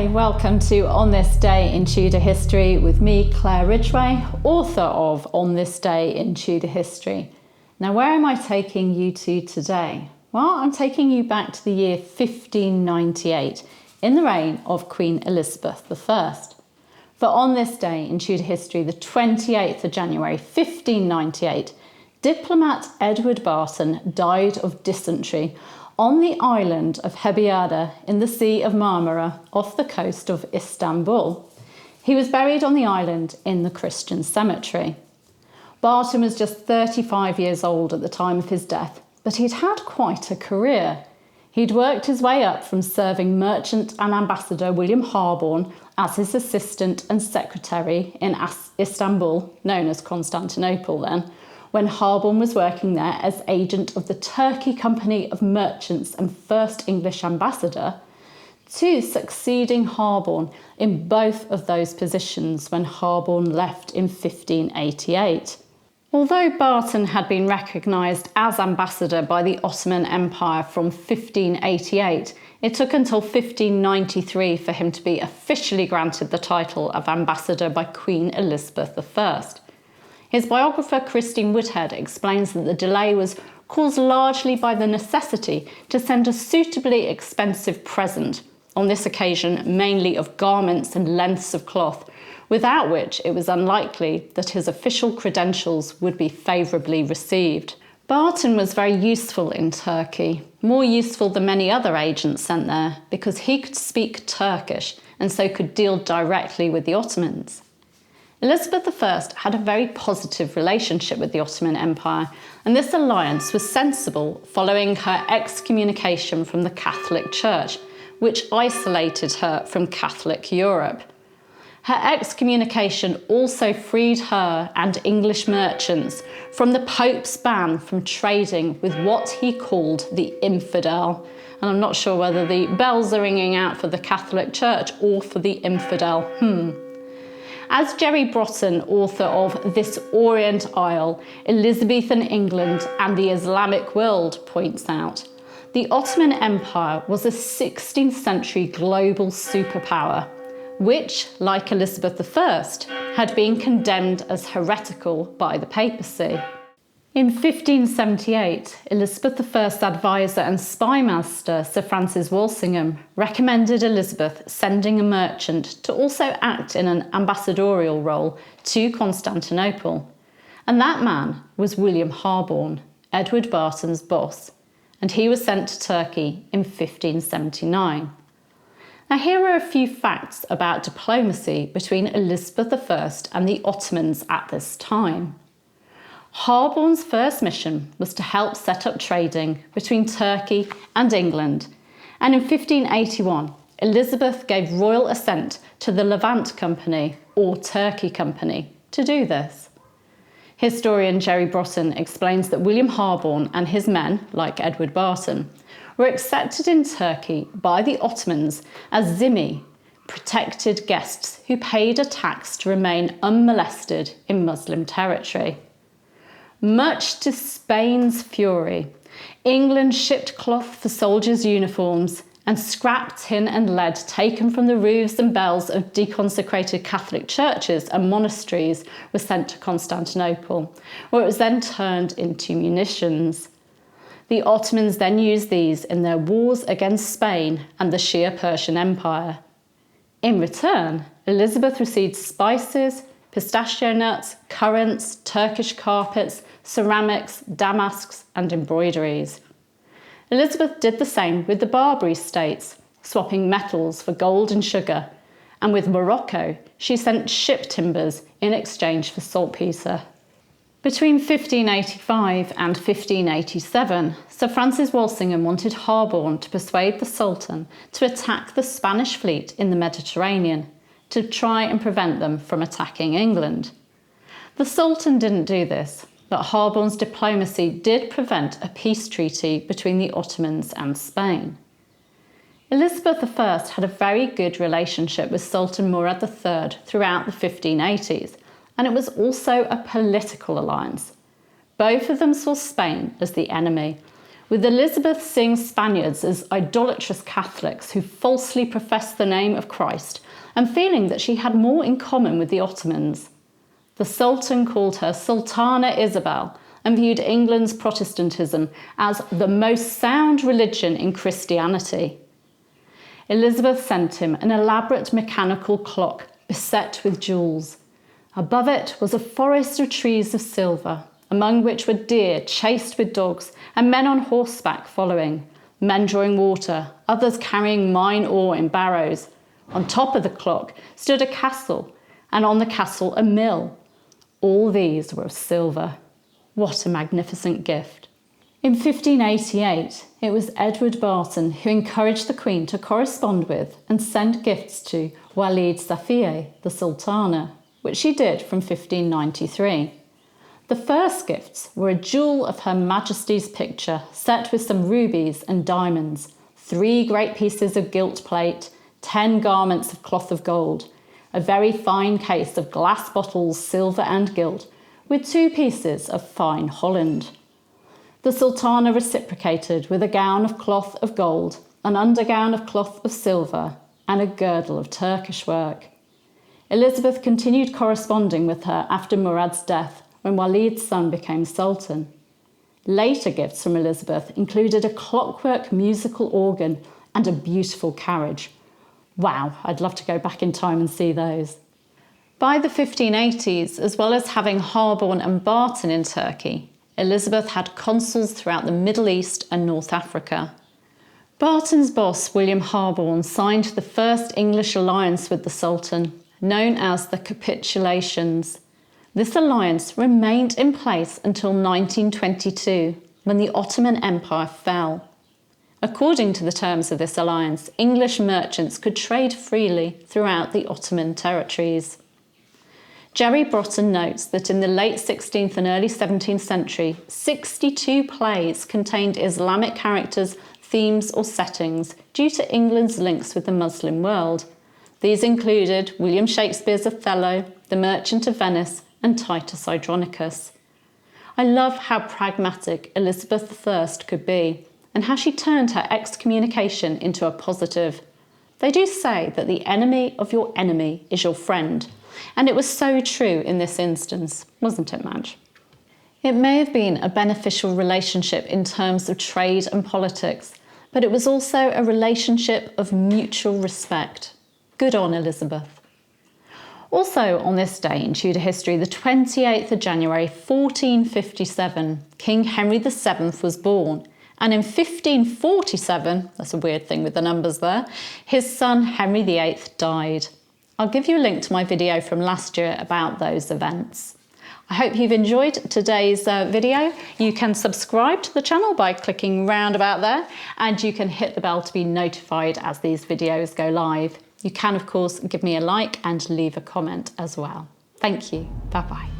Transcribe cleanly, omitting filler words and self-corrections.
Hi, welcome to On This Day in Tudor History with me, Claire Ridgway, author of On This Day in Tudor History. Now, where am I taking you to today? Well, I'm taking you back to the year 1598 in the reign of Queen Elizabeth I. For on this day in Tudor history, the 28th of January 1598, diplomat Edward Barton died of dysentery on the island of Heybeli Ada in the Sea of Marmara off the coast of Istanbul. He was buried on the island in the Christian cemetery. Barton was just 35 years old at the time of his death, but he'd had quite a career. He'd worked his way up from serving merchant and ambassador William Harborne as his assistant and secretary in Istanbul, known as Constantinople then, when Harborne was working there as agent of the Turkey Company of Merchants and first English ambassador, to succeeding Harborne in both of those positions when Harborne left in 1588. Although Barton had been recognised as ambassador by the Ottoman Empire from 1588, it took until 1593 for him to be officially granted the title of ambassador by Queen Elizabeth I. His biographer Christine Woodhead explains that the delay was caused largely by the necessity to send a suitably expensive present, on this occasion mainly of garments and lengths of cloth, without which it was unlikely that his official credentials would be favourably received. Barton was very useful in Turkey, more useful than many other agents sent there, because he could speak Turkish and so could deal directly with the Ottomans. Elizabeth I had a very positive relationship with the Ottoman Empire, and this alliance was sensible following her excommunication from the Catholic Church, which isolated her from Catholic Europe. Her excommunication also freed her and English merchants from the Pope's ban from trading with what he called the infidel. And I'm not sure whether the bells are ringing out for the Catholic Church or for the infidel. As Jerry Broughton, author of This Orient Isle, Elizabethan England and the Islamic World, points out, the Ottoman Empire was a 16th century global superpower, which, like Elizabeth I, had been condemned as heretical by the papacy. In 1578, Elizabeth I's advisor and spymaster, Sir Francis Walsingham, recommended Elizabeth sending a merchant to also act in an ambassadorial role to Constantinople. And that man was William Harborne, Edward Barton's boss, and he was sent to Turkey in 1579. Now, here are a few facts about diplomacy between Elizabeth I and the Ottomans at this time. Harborne's first mission was to help set up trading between Turkey and England, and in 1581, Elizabeth gave royal assent to the Levant Company, or Turkey Company, to do this. Historian Jerry Broughton explains that William Harborne and his men, like Edward Barton, were accepted in Turkey by the Ottomans as zimmi, protected guests who paid a tax to remain unmolested in Muslim territory. Much to Spain's fury, England shipped cloth for soldiers' uniforms, and scrap tin and lead taken from the roofs and bells of deconsecrated Catholic churches and monasteries was sent to Constantinople, where it was then turned into munitions. The Ottomans then used these in their wars against Spain and the Shia Persian Empire. In return, Elizabeth received spices, pistachio nuts, currants, Turkish carpets, ceramics, damasks, and embroideries. Elizabeth did the same with the Barbary states, swapping metals for gold and sugar, and with Morocco, she sent ship timbers in exchange for saltpetre. Between 1585 and 1587, Sir Francis Walsingham wanted Harborne to persuade the Sultan to attack the Spanish fleet in the Mediterranean, to try and prevent them from attacking England. The Sultan didn't do this, but Harborne's diplomacy did prevent a peace treaty between the Ottomans and Spain. Elizabeth I had a very good relationship with Sultan Murad III throughout the 1580s, and it was also a political alliance. Both of them saw Spain as the enemy, with Elizabeth seeing Spaniards as idolatrous Catholics who falsely professed the name of Christ and feeling that she had more in common with the Ottomans. The Sultan called her Sultana Isabel and viewed England's Protestantism as the most sound religion in Christianity. Elizabeth sent him an elaborate mechanical clock beset with jewels. Above it was a forest of trees of silver, among which were deer chased with dogs and men on horseback following, men drawing water, others carrying mine ore in barrows. On top of the clock stood a castle, and on the castle a mill. All these were of silver. What a magnificent gift. In 1588, it was Edward Barton who encouraged the Queen to correspond with and send gifts to Walid Safiye, the Sultana, which she did from 1593. The first gifts were a jewel of Her Majesty's picture set with some rubies and diamonds, 3 great pieces of gilt plate, 10 garments of cloth of gold, a very fine case of glass bottles, silver and gilt, with 2 pieces of fine Holland. The Sultana reciprocated with a gown of cloth of gold, an undergown of cloth of silver, and a girdle of Turkish work. Elizabeth continued corresponding with her after Murad's death, when Walid's son became Sultan. Later gifts from Elizabeth included a clockwork musical organ and a beautiful carriage. Wow, I'd love to go back in time and see those. By the 1580s, as well as having Harborne and Barton in Turkey, Elizabeth had consuls throughout the Middle East and North Africa. Barton's boss, William Harborne, signed the first English alliance with the Sultan, known as the Capitulations. This alliance remained in place until 1922, when the Ottoman Empire fell. According to the terms of this alliance, English merchants could trade freely throughout the Ottoman territories. Jerry Broughton notes that in the late 16th and early 17th century, 62 plays contained Islamic characters, themes or settings due to England's links with the Muslim world. These included William Shakespeare's Othello, The Merchant of Venice, and Titus Andronicus. I love how pragmatic Elizabeth I could be, and how she turned her excommunication into a positive. They do say that the enemy of your enemy is your friend, and it was so true in this instance, wasn't it, Madge? It may have been a beneficial relationship in terms of trade and politics, but it was also a relationship of mutual respect. Good on Elizabeth. Also on this day in Tudor history, the 28th of January 1457, King Henry VII was born, and in 1547, that's a weird thing with the numbers there, his son Henry VIII died. I'll give you a link to my video from last year about those events. I hope you've enjoyed today's video. You can subscribe to the channel by clicking round about there, and you can hit the bell to be notified as these videos go live. You can, of course, give me a like and leave a comment as well. Thank you. Bye-bye.